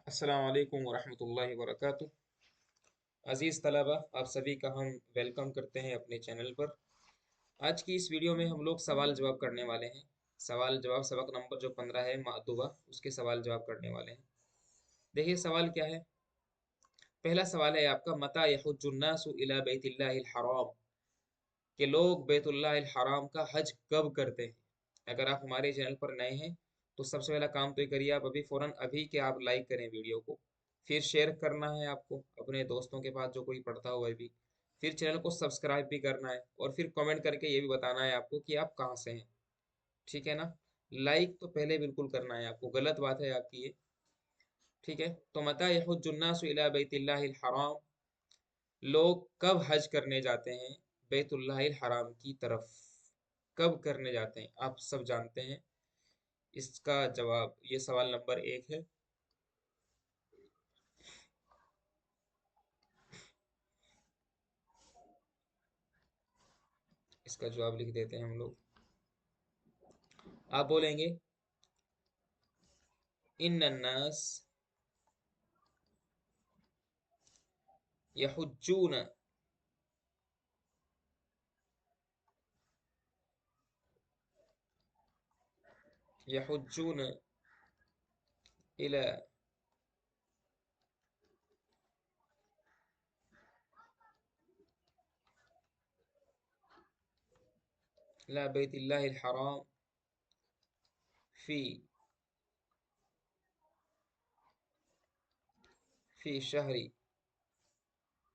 अस्सलाम वालेकुम वरहमतुल्लाहि वबरकातुह। अज़ीज़ तलबा, आप सभी का हम वेलकम करते हैं अपने चैनल पर। आज की इस वीडियो में हम लोग सवाल जवाब करने वाले हैं। सवाल जवाब सबक नंबर जो 15 है मादुबा, उसके सवाल जवाब करने वाले हैं। देखिए सवाल क्या है। पहला सवाल है आपका, मता यहुज्जुन्नासु इला बैतिल्लाहिल हराम, कि लोग बैतुल्लाहिल हराम का हज कब करते हैं। अगर आप हमारे चैनल पर नए हैं तो सबसे पहला काम तो ये करिए, आप अभी फ़ौरन अभी कि आप लाइक करें वीडियो को, फिर शेयर करना है आपको अपने दोस्तों के पास जो कोई पढ़ता हो वह भी, फिर चैनल को सब्सक्राइब भी करना है और फिर कमेंट करके ये भी बताना है आपको कि आप कहाँ से हैं। ठीक है ना। लाइक तो पहले बिल्कुल करना है आपको, गलत बात है आपकी ये। ठीक है, तो मता यहुज्जुन्नासु इला बैतिल्लाहिल हराम, लोग कब हज करने जाते हैं बैतुल्लाहिल हराम की तरफ। कब करने जाते हैं आप सब जानते हैं। इसका जवाब, ये सवाल नंबर 1 है। इसका जवाब लिख देते हैं हम लोग। आप बोलेंगे, इन्नन्नास यहुज्जून यहुज्जून इला इला बैतिल्लाहिल हराम फी फी शहरी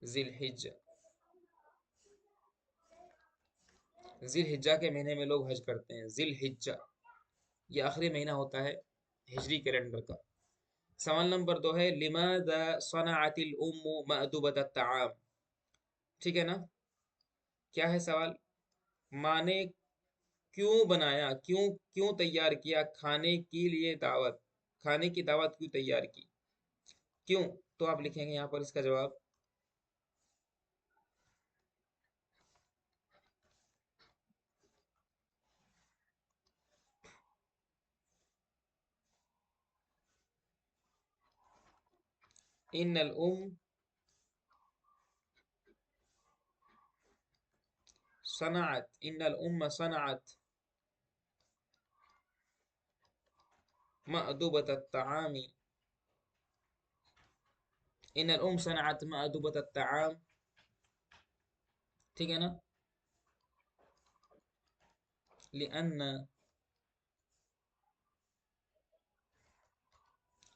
जिलहिज्जा। जिलहिज्जा के महीने में लोग हज करते हैं। जिलहिज्जा ये आखिरी महीना होता है हिजरी कैलेंडर का। सवाल नंबर 2 है, लिमादा सनअतिल उम्मु मअदुबत अत्ताआम। ठीक है ना। क्या है सवाल, माँ ने क्यों बनाया, क्यों क्यों तैयार किया खाने के लिए दावत, खाने की दावत क्यों तैयार की, क्यों। तो आप लिखेंगे यहाँ पर इसका जवाब, इन्नल उम सनअत, इन्नल उम्म सनअत मअदुबत अत्ताआमी, इन्नल उम सनअत मअदुबत अत्ताआम। ठीक है ना। लिअन्न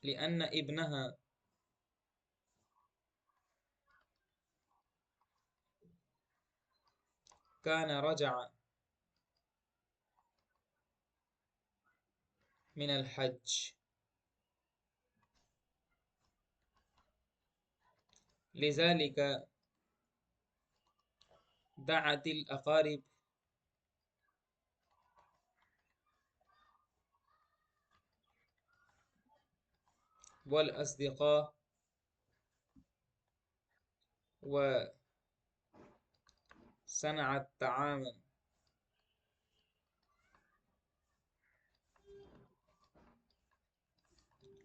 लिअन्न इब्नहा कान रजअ मिन अल हज, लिज़ालिक दअतिल अक़ारिब वल अस्दिक़ा व सनअत तआमा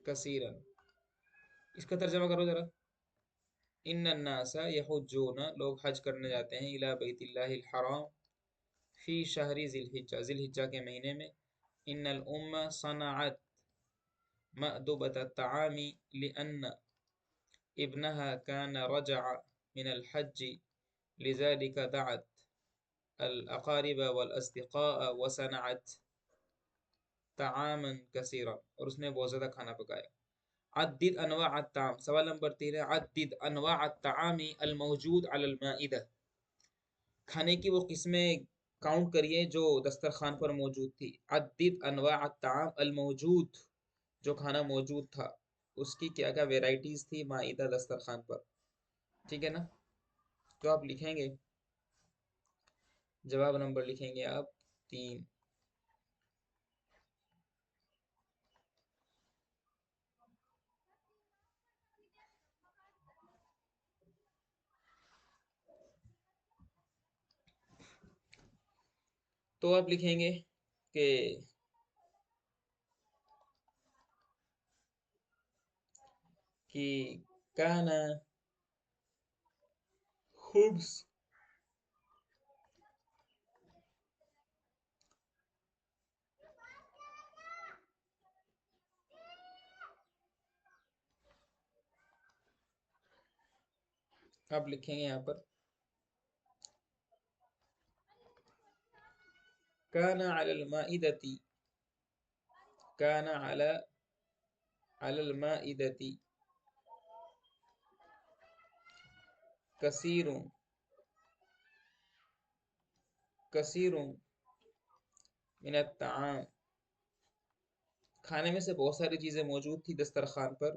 कसीरन। इसका तर्जमा करो जरा। इन्नन्नासा यहुज्जून, लोग हज करने जाते हैं, इला बैतिल्लाहिल हराम फी शहरी जिलहिज्जा, जिलहिज्जा के महीने में। इन्नल उम्मा सनअत मअदुबत अत्ताआमी लिअन्न इब्नहा कान रजअ मिन अल हज्ज लिज़ालिक दअत अल अक़ारिब वल अस्दिक़ाअ व सनअत तआमन कसीरा, और उसने बहुत ज़्यादा खाना पकाया। अद्दिद अनवा अत्ताम, सवाल नंबर 3 है, अद्दिद अनवा अत्तामी अल मौजूद अलल माइदा, खाने की वो किस्में काउंट करिए जो दस्तरखान पर मौजूद थी। अद्दिद अनवा अत्ताम अल मौजूद, जो खाना मौजूद था उसकी क्या क्या वेराइटीज थी माइदा दस्तरखान पर। ठीक है ना। तो आप लिखेंगे, जवाब नंबर लिखेंगे आप 3। तो आप लिखेंगे कि کہ کانا خبز آپ لکھیں گے یہاں پر کانا علی المائدتی، کانا علی المائدتی کثیر کثیر من الطعام، کھانے میں سے بہت ساری چیزیں موجود تھی دسترخوان پر،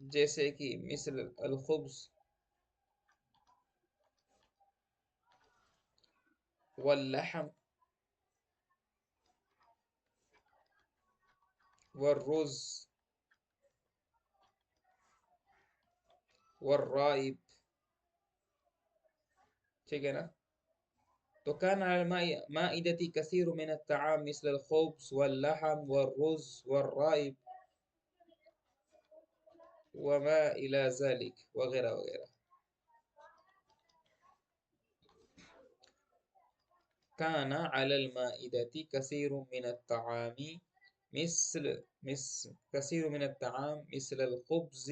جیسے کہ مثل الخبز واللحم والرز والرائب، ٹھیک ہے نا؟ تو كان على المائدة كثير من الطعام مثل الخبز واللحم والرز والرائب وما إلى ذلك وغیرہ وغیرہ. كان على المائدة كثير من الطعام كثير من الطعام مثل الخبز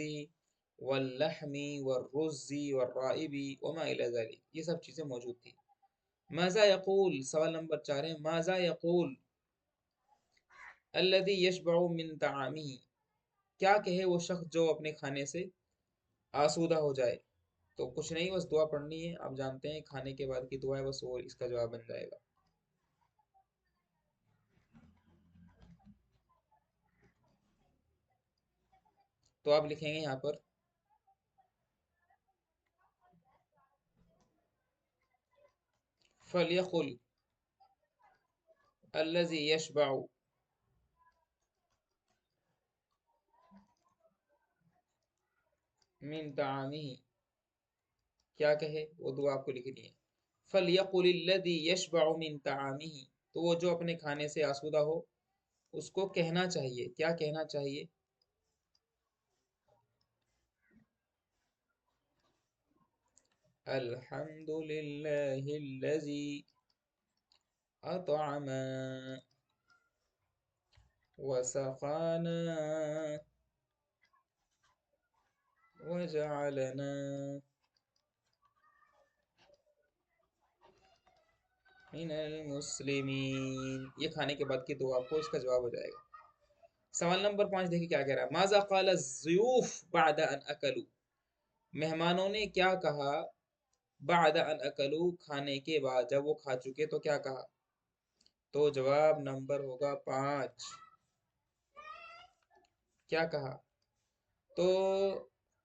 واللحم والرز والرائب وما إلى ذلك، یہ سب چیزیں موجود تھی. ماذا يقول، سوال نمبر 4 ہے ماذا يقول الذي يشبع من طعامه، کیا کہے وہ شخص جو اپنے کھانے سے آسودہ ہو جائے. تو کچھ نہیں، بس دعا پڑھنی ہے، آپ جانتے ہیں کھانے کے بعد کی دعا ہے، بس وہ اس کا جواب بن جائے گا. تو آپ لکھیں گے یہاں پر فَلْيَقُلْ الَّذِي يَشْبَعُ من طعامه، کیا کہے وہ دعا آپ کو لکھنی ہے. فَلْيَقُلِ الَّذِي يَشْبَعُ مِن طَعَامِهِ، تو وہ جو اپنے کھانے سے آسودہ ہو اس کو کہنا چاہیے. کیا کہنا چاہیے؟ الحمد للہ الذی اطعما وسقانا وجعلنا من المسلمین. یہ کھانے کے بعد کی دعا آپ کو اس کا جواب ہو جائے گا. سوال نمبر 5 دیکھیں کیا کہہ رہا ہے. ماذا قال الضیوف بعد ان اکلوا، مہمانوں نے کیا کہا بعد ان اکلوا، کھانے کے بعد، جب وہ کھا چکے تو کیا کہا. تو جواب نمبر ہوگا 5. کیا کہا؟ تو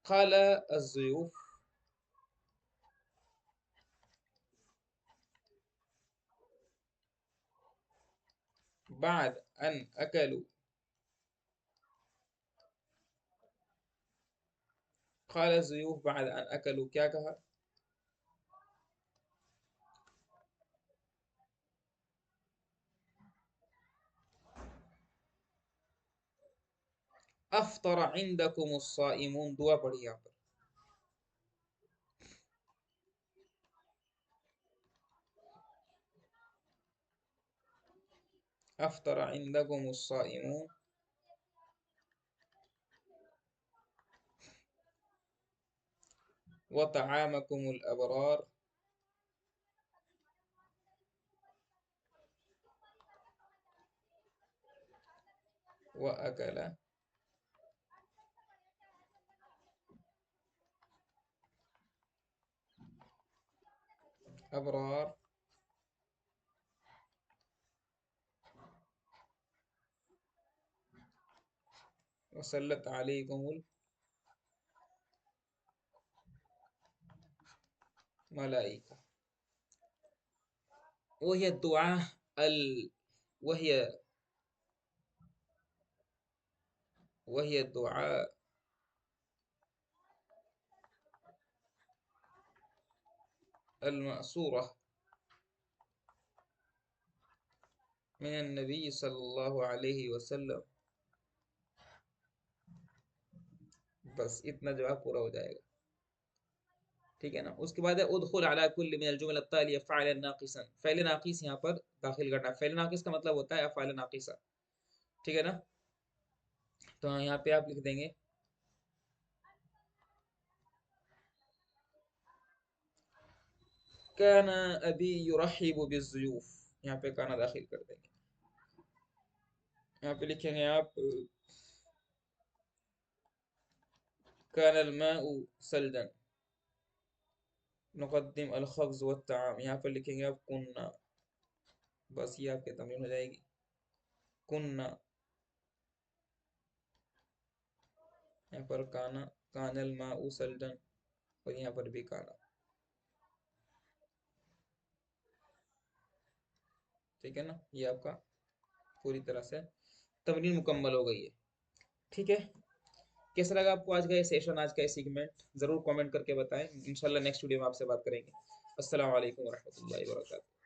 قال الضیوف بعد ان اکلوا، قال الضیوف بعد ان اکلوا، کیا کہا؟ افطر عندكم الصائمون، دعا پڑھی یہاں پر. افطر عندكم الصائمون وطعامكم الابرار واكل ابرار وسلط عليكم الملائكة. وهي الدعاء وهي الدعاء المأثورة من النبی صلی اللہ علیہ وسلم. بس اتنا جواب پورا ہو جائے گا. ٹھیک ہے نا. اس کے بعد ہے ادخل علی کل من الجمل التالیہ فعلا ناقصا. فعل ناقص یہاں پر داخل کرنا. فعل ناقص کا مطلب ہوتا ہے افعال ناقصہ. ٹھیک ہے نا. تو یہاں پہ آپ لکھ دیں گے کان ابی یرحب بالضیوف. یہاں پہ کانا داخل کر دیں گے. یہاں پہ لکھیں گے آپ کان الماء ثلجا نقدم الخبز والطعام. یہاں پر لکھیں گے آپ کننا. بس یہ آپ کی تمرین ہو جائے گی. کننا. یہاں پر کانا. کان الماء ثلجا. اور یہاں پر بھی کانا. ٹھیک ہے نا. یہ آپ کا پوری طرح سے تمرین مکمل ہو گئی ہے. ٹھیک ہے. کیسا لگا آپ کو آج کا یہ سیشن، آج کا یہ سیگمنٹ؟ ضرور کامنٹ کر کے بتائیں. انشاءاللہ نیکسٹ ویڈیو میں آپ سے بات کریں گے. السلام علیکم ورحمۃ اللہ وبرکاتہ.